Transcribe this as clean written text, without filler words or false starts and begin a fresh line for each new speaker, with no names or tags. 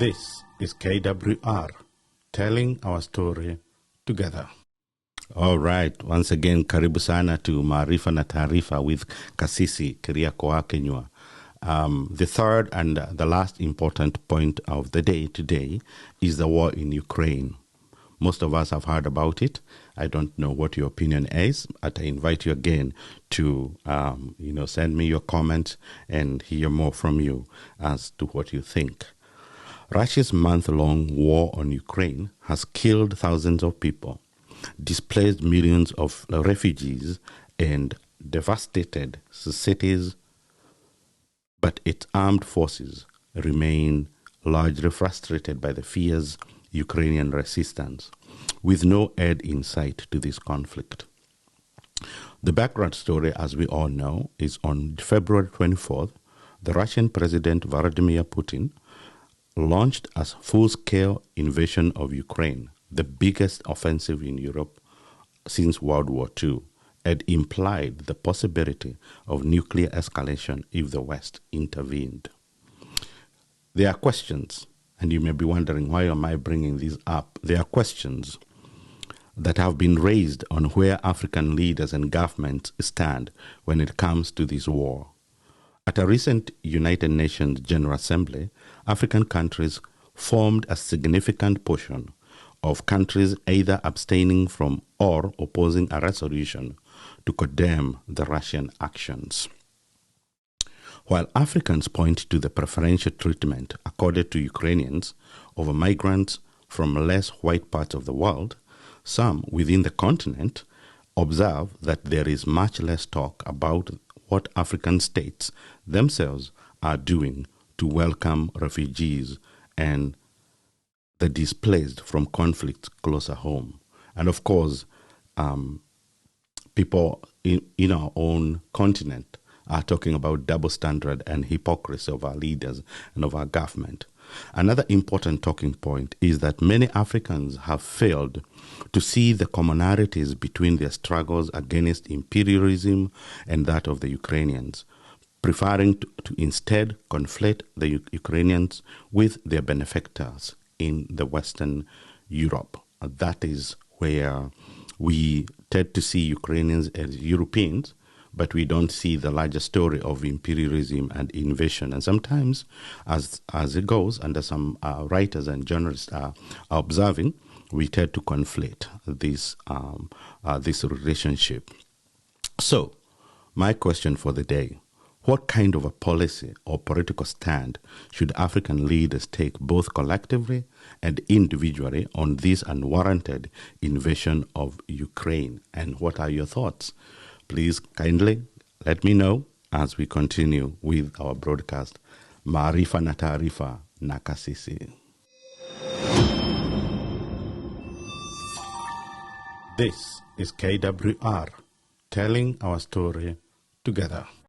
This is KWR, telling our story together. All right, once again, karibu sana to Maarifa na Taarifa with Kasisi Kĩriakũ Waves. The third and the last important point of the day today is the war in Ukraine. Most of us have heard about it. I don't know what your opinion is, but I invite you again to, send me your comments and hear more from you as to what you think. Russia's month-long war on Ukraine has killed thousands of people, displaced millions of refugees, and devastated cities, but its armed forces remain largely frustrated by the fierce Ukrainian resistance, with no end in sight to this conflict. The background story, as we all know, is on February 24th, the Russian President Vladimir Putin launched a full-scale invasion of Ukraine, the biggest offensive in Europe since World War II, and implied the possibility of nuclear escalation if the West intervened. There are questions, and you may be wondering, why am I bringing these up? There are questions that have been raised on where African leaders and governments stand when it comes to this war. At a recent United Nations General Assembly, African countries formed a significant portion of countries either abstaining from or opposing a resolution to condemn the Russian actions. While Africans point to the preferential treatment accorded to Ukrainians over migrants from less white parts of the world, some within the continent observe that there is much less talk about what African states themselves are doing to welcome refugees and the displaced from conflicts closer home. And of course, people in our own continent are talking about double standard and hypocrisy of our leaders and of our government. Another important talking point is that many Africans have failed to see the commonalities between their struggles against imperialism and that of the Ukrainians, preferring to instead conflate the Ukrainians with their benefactors in the Western Europe. That is where we tend to see Ukrainians as Europeans, but we don't see the larger story of imperialism and invasion. And sometimes, as it goes, and as some writers and journalists are observing, we tend to conflate this relationship. So, my question for the day: what kind of a policy or political stand should African leaders take both collectively and individually on this unwarranted invasion of Ukraine? And what are your thoughts? Please kindly let me know as we continue with our broadcast. Maarifa na Taarifa na Kasisi. This is KWR, telling our story together.